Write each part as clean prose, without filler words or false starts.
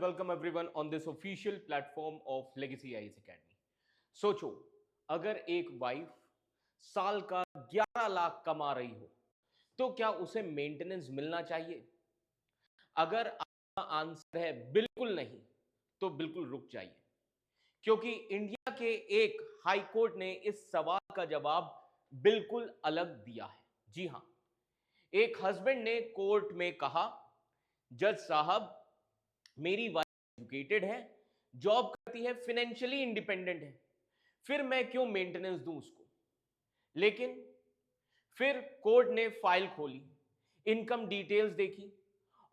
and welcome everyone on this official platform of Legacy IAS Academy. सोचो, अगर एक wife साल का 11 लाख कमा रही हो तो क्या उसे मेंटेनेंस मिलना चाहिए? अगर आपका आंसर है बिल्कुल नहीं, तो बिल्कुल रुक जाइए, क्योंकि इंडिया के एक हाई कोर्ट ने इस सवाल का जवाब बिल्कुल अलग दिया है। जी हां, एक हस्बैंड ने कोर्ट में कहा, जज साहब, मेरी वाइफ एजुकेटेड है, जॉब करती है, फाइनेंशियली इंडिपेंडेंट है, फिर मैं क्यों मेंटेनेंस दूं उसको? लेकिन फिर कोर्ट ने फाइल खोली, इनकम डिटेल्स देखी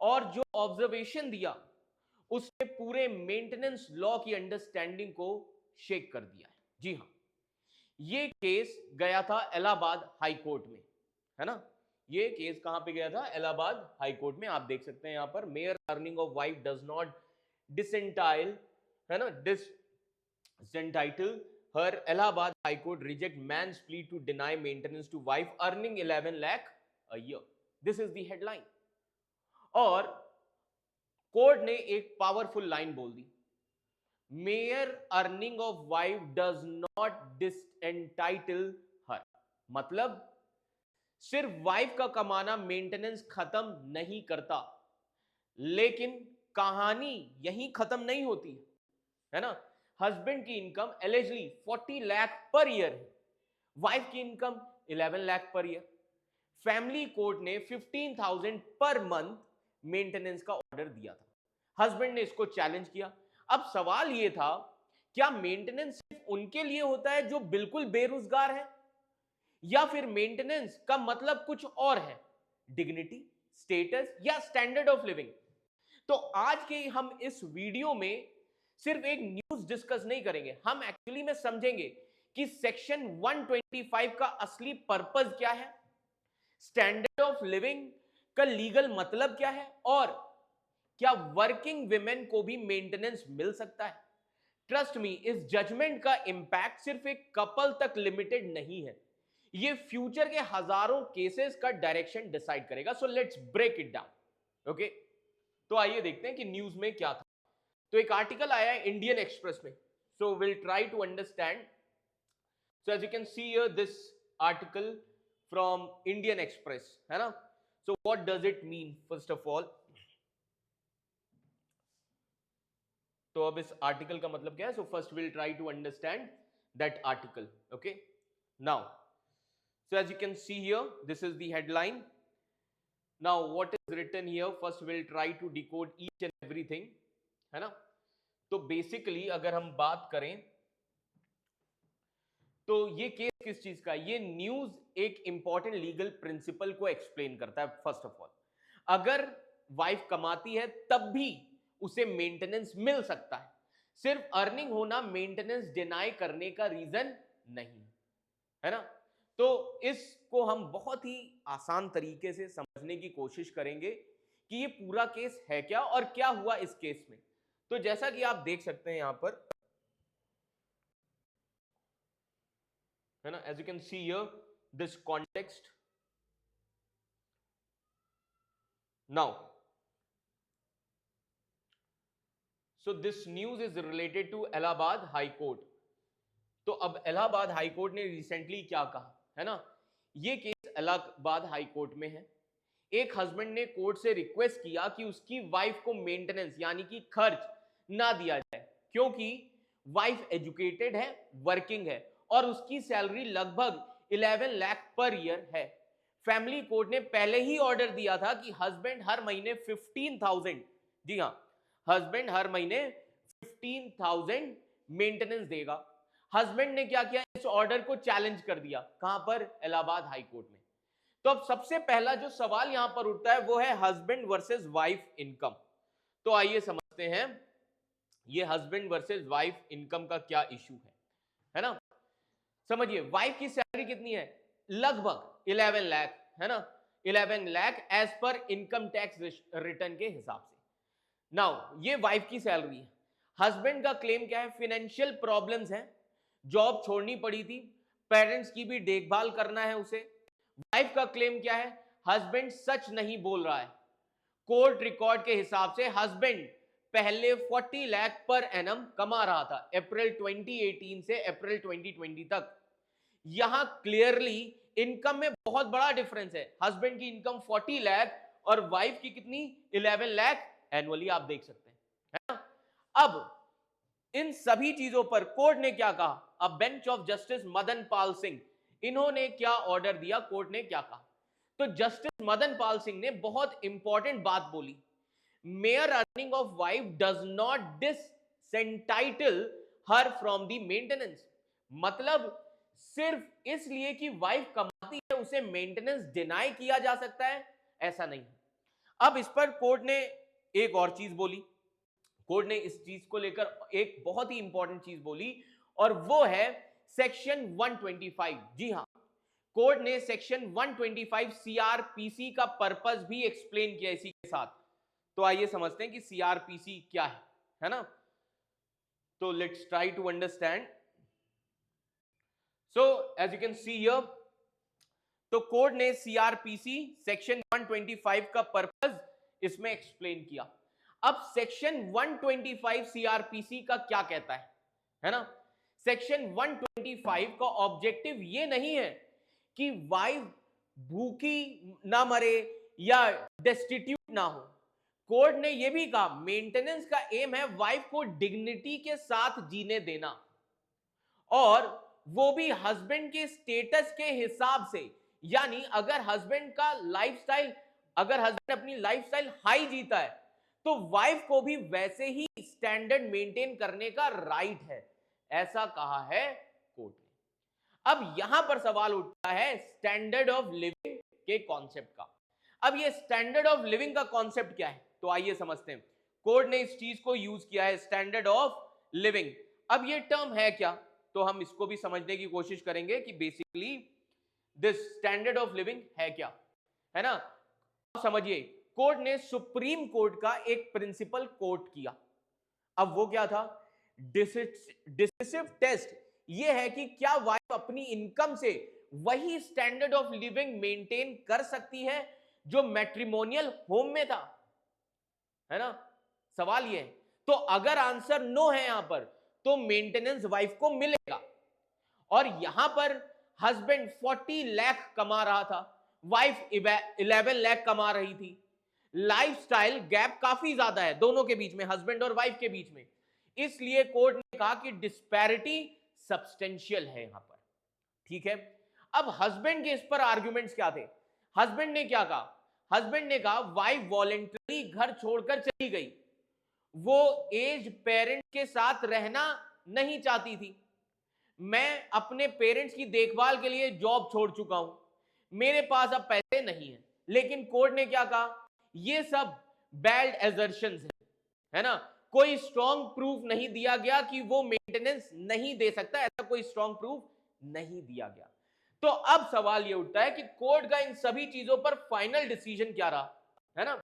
और जो ऑब्जर्वेशन दिया उसने पूरे मेंटेनेंस लॉ की अंडरस्टैंडिंग को शेक कर दिया है। जी हां, ये केस गया था इलाहाबाद हाई कोर्ट में, है ना? ये केस कहां पे गया था? इलाहाबाद हाई कोर्ट में। आप देख सकते हैं यहां पर, mere earning of wife does not disentitle, है ना, disentitle her, Allahabad high court reject man's plea to deny maintenance to wife earning 11 lakh a year. This is the headline. और कोर्ट ने एक पावरफुल लाइन बोल दी, mere earning of wife does not disentitle her. मतलब सिर्फ wife का कमाना maintenance खत्म नहीं करता, लेकिन कहानी यहीं खत्म नहीं होती है ना? हस्बैंड की income eligibly 40 lakh per year है, वाइफ की income 11 lakh per year. Family court ने 15,000 पर मंथ मेंटेनेंस का ऑर्डर दिया था। हस्बैंड ने इसको चैलेंज किया। अब सवाल यह था, क्या मेंटेनेंस सिर्फ उनके लिए होता है जो बिल्कुल बेरोजगार है, या फिर मेंटेनेंस का मतलब कुछ और है, डिग्निटी, स्टेटस या स्टैंडर्ड ऑफ लिविंग? तो आज के हम इस वीडियो में सिर्फ एक न्यूज डिस्कस नहीं करेंगे, हम एक्चुअली में समझेंगे कि सेक्शन 125 का असली पर्पस क्या है, स्टैंडर्ड ऑफ लिविंग का लीगल मतलब क्या है, और क्या वर्किंग विमेन को भी मेंटेनेंस मिल सकता है। ट्रस्ट मी, इस जजमेंट का इंपैक्ट सिर्फ एक कपल तक लिमिटेड नहीं है, ये फ्यूचर के हजारों केसेस का डायरेक्शन डिसाइड करेगा। So let's break it down. Okay, तो आइए देखते हैं कि न्यूज में क्या था। तो एक आर्टिकल आया है इंडियन एक्सप्रेस में, so will try to understand. So as you can see here this article from Indian Express, है ना? So what does it mean first of all? तो अब इस आर्टिकल का मतलब क्या है? So first will try to understand that article. Okay, now so as you can see here, this is the headline. Now what is written here, first we'll try to decode each and everything, है ना? तो basically अगर हम बात करें तो ये case किस चीज का? ये न्यूज एक इंपॉर्टेंट लीगल प्रिंसिपल को एक्सप्लेन करता है। फर्स्ट ऑफ ऑल, अगर वाइफ कमाती है तब भी उसे मेंटेनेंस मिल सकता है, सिर्फ अर्निंग होना मेंटेनेंस डिनाई करने का रीजन नहीं, है ना? तो इसको हम बहुत ही आसान तरीके से समझने की कोशिश करेंगे कि ये पूरा केस है क्या और क्या हुआ इस केस में। तो जैसा कि आप देख सकते हैं यहां पर, है ना, as you can see here this context. Now so this news is related to Allahabad high court. तो अब इलाहाबाद हाई कोर्ट ने रिसेंटली क्या कहा, है ना? ये केस इलाहाबाद हाई कोर्ट में है। एक हस्बैंड ने कोर्ट से रिक्वेस्ट किया कि उसकी वाइफ को मेंटेनेंस यानी कि खर्च ना दिया जाए, क्योंकि वाइफ एजुकेटेड है, वर्किंग है और उसकी सैलरी लगभग 11 लाख पर ईयर है। फैमिली कोर्ट ने पहले ही ऑर्डर दिया था कि हस्बैंड हर महीने 15,000, जी हां, हस्बैंड हर महीने 15,000 मेंटेनेंस देगा। हस्बैंड ने क्या किया? इस ऑर्डर को चैलेंज कर दिया। कहां पर? इलाहाबाद हाई कोर्ट में। तो अब सबसे पहला जो सवाल यहां पर उठता है वो है हस्बैंड वर्सेस वाइफ इनकम। तो आइए समझते हैं ये हस्बैंड वर्सेस वाइफ इनकम का क्या इशू है ना? समझिए, वाइफ की सैलरी कितनी है? लगभग 11 लाख, है ना? 11 lakh as per income tax return के हिसाब से। नाउ ये वाइफ की सैलरी है। हस्बैंड का क्लेम क्या है? फाइनेंशियल प्रॉब्लम्स है, जॉब छोड़नी पड़ी थी, पेरेंट्स की भी देखभाल करना है उसे। वाइफ का क्लेम क्या है? हस्बैंड सच नहीं बोल रहा है। कोर्ट रिकॉर्ड के हिसाब से हस्बैंड पहले 40 लाख पर एनम कमा रहा था अप्रैल 2018 से अप्रैल 2020 तक। यहां क्लियरली इनकम में बहुत बड़ा डिफरेंस है। हस्बैंड की इनकम 40 लाख और वाइफ की कितनी 11 लाख एनुअली, आप देख सकते हैं, है ना। अब इन सभी चीजों पर कोर्ट ने क्या कहा? अब bench of justice Madan Pal Singh, इन्होंने क्या ऑर्डर दिया, कोर्ट ने क्या कहा? तो जस्टिस मदन पाल सिंह ने बहुत इंपॉर्टेंट बात बोली, mere earning of wife does not disentitle her from the maintenance. मतलब सिर्फ इसलिए कि वाइफ कमाती है उसे मेंटेनेंस डिनाई किया जा सकता है, ऐसा नहीं। अब इस पर कोर्ट ने एक और चीज बोली, कोर्ट ने इस चीज को लेकर एक बहुत ही इंपॉर्टेंट चीज बोली, और वो है सेक्शन 125। जी हां, कोर्ट ने सेक्शन 125 सीआरपीसी का पर्पस भी एक्सप्लेन किया इसी के साथ। तो आइए समझते हैं कि सीआरपीसी क्या है ना। तो let's try to understand. So as you can see here, तो कोर्ट ने सीआरपीसी सेक्शन 125 का पर्पस इसमें एक्सप्लेन किया। अब सेक्शन 125 सीआरपीसी का क्या कहता है ना। सेक्शन 125 का ऑब्जेक्टिव ये नहीं है कि वाइफ भूखी ना मरे या डेस्टिट्यूट ना हो। कोर्ट ने यह भी कहा मेंटेनेंस का एम है वाइफ को डिग्निटी के साथ जीने देना, और वो भी हस्बैंड के स्टेटस के हिसाब से। यानी अगर हस्बैंड का लाइफस्टाइल, अगर हस्बैंड अपनी लाइफस्टाइल हाई जीता है तो वाइफ को भी वैसे ही स्टैंडर्ड मेंटेन करने का राइट है, ऐसा कहा है कोर्ट ने। अब यहां पर सवाल उठता है स्टैंडर्ड ऑफ लिविंग के कॉन्सेप्ट का। अब ये स्टैंडर्ड ऑफ लिविंग का कॉन्सेप्ट क्या है, तो आइए समझते हैं। कोर्ट ने इस चीज को यूज किया है, स्टैंडर्ड ऑफ लिविंग। अब ये टर्म है क्या, तो हम इसको भी समझने की कोशिश करेंगे कि basically this standard of living है क्या, है ना। समझिए, कोर्ट ने सुप्रीम कोर्ट का एक प्रिंसिपल कोट किया। अब वो क्या था? डिसिसिव टेस्ट ये है कि क्या वाइफ अपनी इनकम से वही स्टैंडर्ड ऑफ लिविंग मेंटेन कर सकती है जो मैट्रिमोनियल होम में था, है ना। सवाल ये है। तो अगर आंसर नो है यहां पर, तो मेंटेनेंस वाइफ को मिलेगा। और यहां पर हस्बैंड 40 लाख कमा रहा था, वाइफ 11 लाख कमा रही थी। लाइफस्टाइल गैप काफी ज्यादा है दोनों के बीच में, हस्बैंड और वाइफ के बीच में। इसलिए कोर्ट ने कहा कि डिस्पैरिटी सब्सटेंशियल है यहां पर, ठीक है। अब हस्बैंड के इस पर आर्गुमेंट्स क्या थे? हस्बैंड ने क्या कहा? हस्बैंड ने कहा वाइफ वॉलेंटरी घर छोड़कर चली गई, वो एज पेरेंट के साथ रहना नहीं चाहती थी। मैं अपने पेरेंट्स की देखभाल के लिए जॉब छोड़ चुका हूं, मेरे पास अब पैसे नहीं है। लेकिन कोर्ट ने क्या कहा? ये सब बैड एजर्शंस है ना, कोई स्ट्रॉन्ग प्रूफ नहीं दिया गया कि वो मेंटेनेंस नहीं दे सकता, ऐसा कोई स्ट्रॉन्ग प्रूफ नहीं दिया गया। तो अब सवाल ये उठता है कि कोर्ट का इन सभी चीजों पर फाइनल डिसीजन क्या रहा, है ना।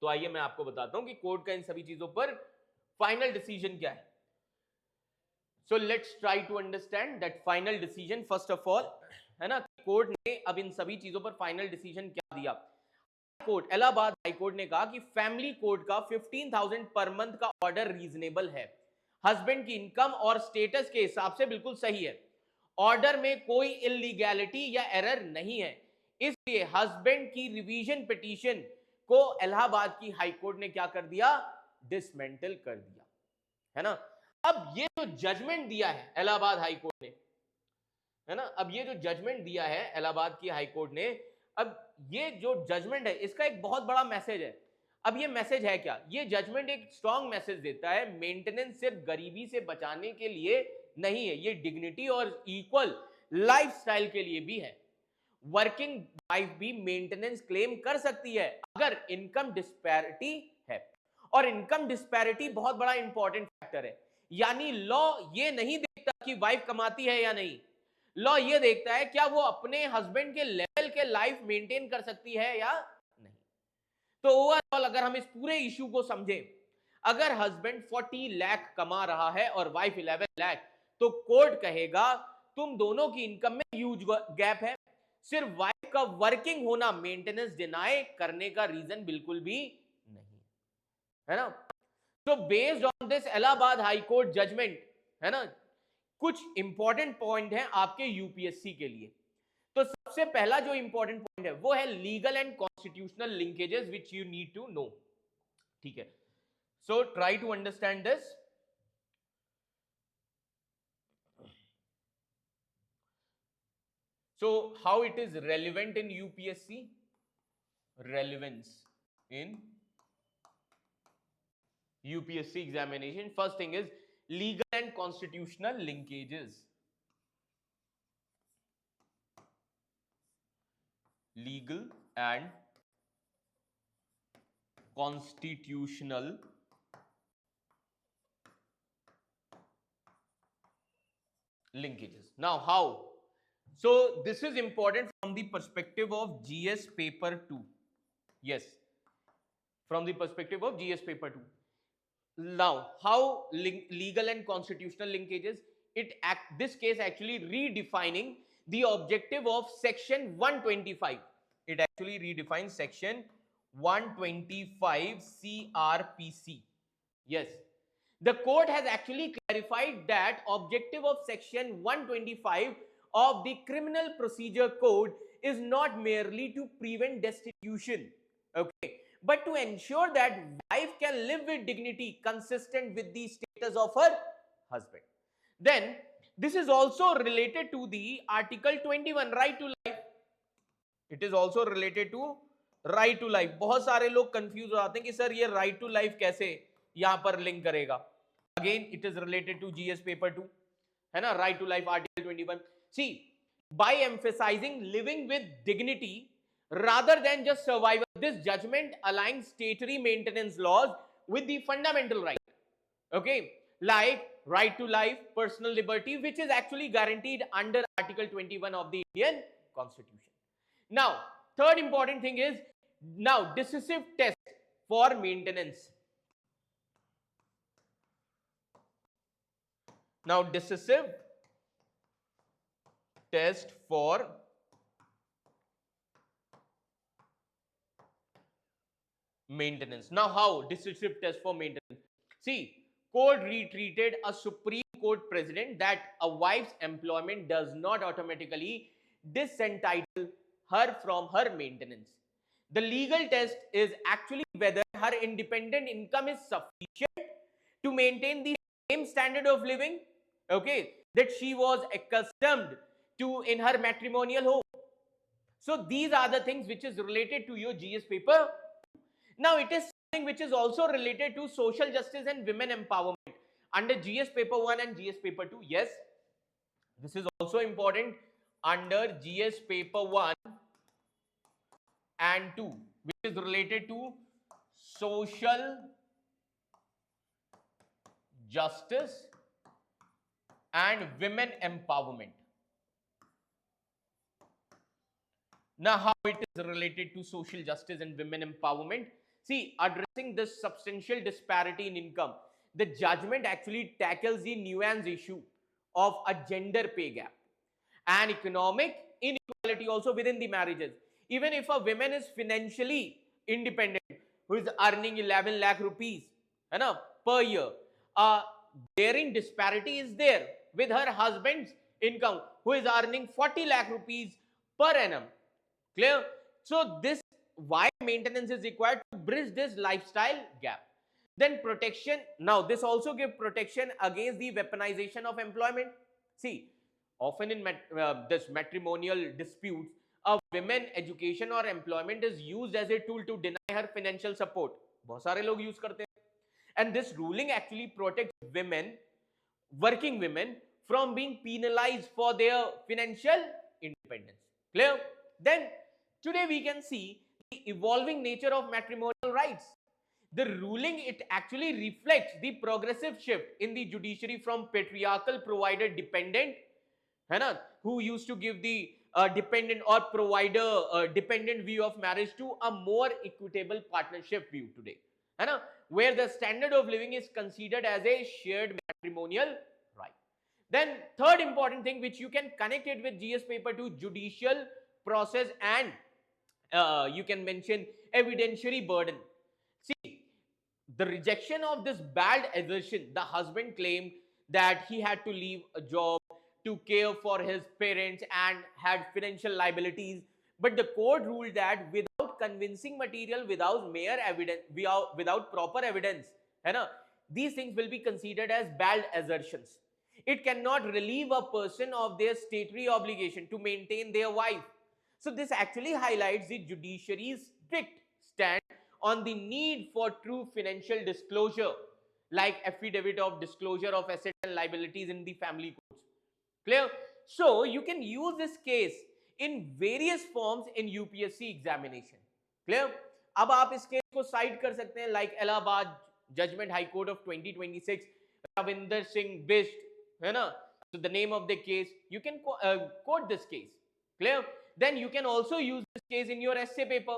तो आइए मैं आपको बताता हूं कि कोर्ट का इन सभी चीजों पर फाइनल डिसीजन क्या है। So let's try to understand that final decision first of all, है ना। कोर्ट ने अब इन सभी चीजों पर फाइनल डिसीजन क्या दिया? कोर्ट, इलाहाबाद हाई कोर्ट ने कहा कि फैमिली कोर्ट का 15,000 पर मंथ का ऑर्डर रीजनेबल है, हस्बैंड की इनकम और स्टेटस के हिसाब से बिल्कुल सही है, ऑर्डर में कोई इलीगैलिटी या एरर नहीं है। इसलिए हस्बैंड की रिवीजन पिटीशन को इलाहाबाद की हाई कोर्ट ने क्या कर दिया? डिसमेंटल कर दिया, है ना। अब ये जो जजमेंट दिया है इलाहाबाद हाई कोर्ट ने, है ना, अब ये जो जजमेंट दिया है इलाहाबाद की हाई कोर्ट ने, अब ये जो जजमेंट है इसका एक बहुत बड़ा मैसेज है। अब ये मैसेज है क्या? ये जजमेंट एक स्ट्रॉन्ग मैसेज देता है मेंटेनेंस सिर्फ गरीबी से बचाने के लिए नहीं है, ये डिग्निटी और इक्वल लाइफस्टाइल के लिए भी है। वर्किंग वाइफ भी मेंटेनेंस क्लेम कर सकती है अगर इनकम डिस्पैरिटी है, और इनकम डिस्पैरिटी बहुत बड़ा इंपॉर्टेंट फैक्टर है। यानी लॉ ये नहीं देखता कि वाइफ कमाती है या नहीं, लॉ ये देखता है क्या वो अपने हस्बैंड के लेवल के लाइफ मेंटेन कर सकती है या नहीं। तो ओवरऑल अगर हम इस पूरे इशू को समझें, अगर हस्बैंड 40 लाख कमा रहा है और वाइफ 11 लाख, तो कोर्ट कहेगा तुम दोनों की इनकम में ह्यूज गैप है, सिर्फ वाइफ का वर्किंग होना मेंटेनेंस डिनाई करने का रीजन बिल्कुल भी नहीं है ना। So based on this Allahabad high court judgment, है ना, कुछ इंपॉर्टेंट पॉइंट है आपके यूपीएससी के लिए. तो सबसे पहला जो इंपॉर्टेंट पॉइंट है वो है legal and constitutional linkages which you need to know. ठीक है, so try to understand this. So how it is relevant in UPSC? Relevance in UPSC examination. First thing is legal and constitutional linkages. Legal and constitutional linkages. Now how? So this is important from the perspective of GS paper 2. Yes, from the perspective of GS paper 2. Now how legal and constitutional linkages? This case actually redefining the objective of section 125. It actually redefines section 125 CRPC. Yes, the court has actually clarified that objective of section 125 of the criminal procedure code is not merely to prevent destitution, okay, but to ensure that wife can live with dignity consistent with the status of her husband. Then this is also related to the article 21 right to life. It is also related to right to life. बहुत सारे लोग confuse हो जाते हैं कि sir ये right to life कैसे यहां पर लिंक करेगा. Again it is related to GS paper 2, है ना, right to life article 21. See, by emphasizing living with dignity rather than just survival, this judgment aligns statutory maintenance laws with the fundamental right, okay, like right to life, personal liberty, which is actually guaranteed under article 21 of the Indian Constitution. Now third important thing is now decisive test for maintenance. Now decisive test for maintenance. Now how decisive test for maintenance? See, court retreated a Supreme Court precedent that a wife's employment does not automatically disentitle her from her maintenance. The legal test is actually whether her independent income is sufficient to maintain the same standard of living, okay, that she was accustomed to in her matrimonial home. So these are the things which is related to your GS paper. Now it is something which is also related to social justice and women empowerment under GS paper 1 and GS paper 2. Yes, this is also important under GS paper 1 and 2, which is related to social justice and women empowerment. Now how it is related to social justice and women empowerment? See, addressing this substantial disparity in income, the judgment actually tackles the nuanced issue of a gender pay gap and economic inequality also within the marriages. Even if a woman is financially independent, who is earning 11 lakh rupees per year, bearing disparity is there with her husband's income, who is earning 40 lakh rupees per annum. Clear? So this why maintenance is required to bridge this lifestyle gap. Then protection. Now this also gives protection against the weaponization of employment. See, often in this matrimonial disputes, a women education or employment is used as a tool to deny her financial support. बहुत सारे लोग use करते हैं. And this ruling actually protects women, working women, from being penalized for their financial independence. Clear? Then today we can see the evolving nature of matrimonial rights. The ruling, it actually reflects the progressive shift in the judiciary from patriarchal provider dependent, who used to give the dependent or provider dependent view of marriage, to a more equitable partnership view today, where the standard of living is considered as a shared matrimonial right. Then third important thing which you can connect it with GS paper 2, judicial process and you can mention evidentiary burden. See, The rejection of this bad assertion, the husband claimed that he had to leave a job to care for his parents and had financial liabilities. But the court ruled that without convincing material, without mere evidence, without proper evidence, है ना, these things will be considered as bad assertions. It cannot relieve a person of their statutory obligation to maintain their wife. So this actually highlights the judiciary's strict stand on the need for true financial disclosure, like affidavit of disclosure of assets and liabilities in the family courts. Clear? So you can use this case in various forms in UPSC examination. Clear? अब आप इस case को side कर सकते हैं, like Allahabad judgment high court of 2026, Ravinder Singh Bisht, है ना? So the name of the case, you can quote this case. Clear? Then you can also use this case in your essay paper.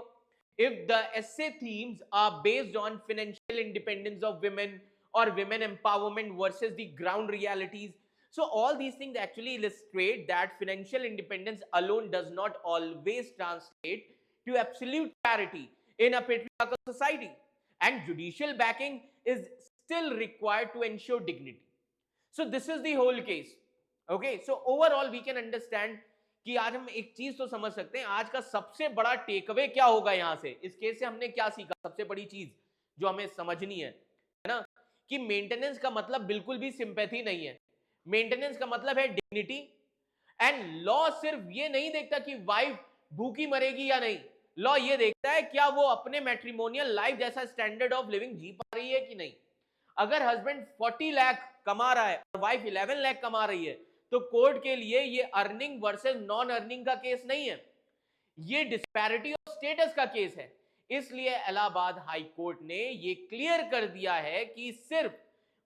If the essay themes are based on financial independence of women or women empowerment versus the ground realities, so all these things actually illustrate that financial independence alone does not always translate to absolute parity in a patriarchal society, and judicial backing is still required to ensure dignity. So this is the whole case. Okay, so overall we can understand कि आज हम एक चीज तो समझ सकते हैं, आज का सबसे बड़ा टेकअवे क्या होगा यहां से, इस केस से हमने क्या सीखा, सबसे बड़ी चीज जो हमें समझनी है ना, कि मेंटेनेंस का मतलब बिल्कुल भी सिंपैथी नहीं है, मेंटेनेंस का मतलब है डिग्निटी। एंड लॉ सिर्फ ये नहीं देखता कि वाइफ भूखी मरेगी या नहीं, लॉ ये देखता है क्या वो अपने मैट्रिमोनियल लाइफ जैसा स्टैंडर्ड ऑफ लिविंग जी पा रही है कि नहीं। अगर हस्बैंड 40 लाख कमा रहा है और वाइफ 11 लाख कमा रही है, तो कोर्ट के लिए ये अर्निंग वर्सेस नॉन अर्निंग का केस नहीं है, ये डिस्पैरिटी ऑफ स्टेटस का केस है। इसलिए इलाहाबाद हाई कोर्ट ने ये क्लियर कर दिया है कि सिर्फ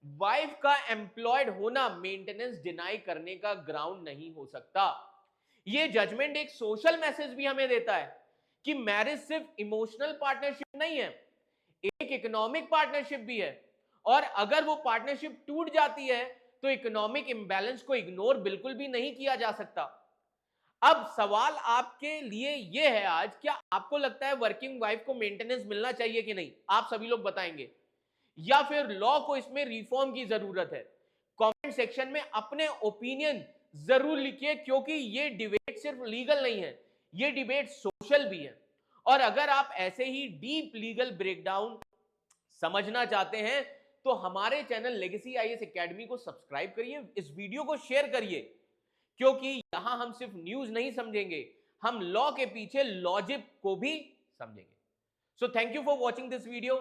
वाइफ का एम्प्लॉयड होना मेंटेनेंस डिनाई करने का ग्राउंड नहीं हो सकता। ये जजमेंट एक सोशल मैसेज भी हमें देता है कि मैरिज सिर्फ इमोशनल पार्टनरशिप नहीं है, एक इकोनॉमिक पार्टनरशिप भी है, और अगर वो पार्टनरशिप टूट जाती है तो इकोनॉमिक इंबैलेंस को इग्नोर बिल्कुल भी नहीं किया जा सकता। अब सवाल आपके लिए ये है आज, क्या आपको लगता है वर्किंग वाइफ को मेंटेनेंस मिलना चाहिए कि नहीं? आप सभी लोग बताएंगे, या फिर लॉ को इसमें रिफॉर्म की जरूरत है? कमेंट सेक्शन में अपने ओपिनियन जरूर लिखिए, क्योंकि ये डिबेट सिर्फ लीगल नहीं है, ये डिबेट सोशल भी है। और अगर आप ऐसे ही डीप लीगल ब्रेकडाउन समझना चाहते हैं तो हमारे चैनल लेगेसी आईएएस एकेडमी को सब्सक्राइब करिए, इस वीडियो को शेयर करिए, क्योंकि यहां हम सिर्फ न्यूज नहीं समझेंगे, हम लॉ के पीछे लॉजिक को भी समझेंगे। So thank you for watching this video.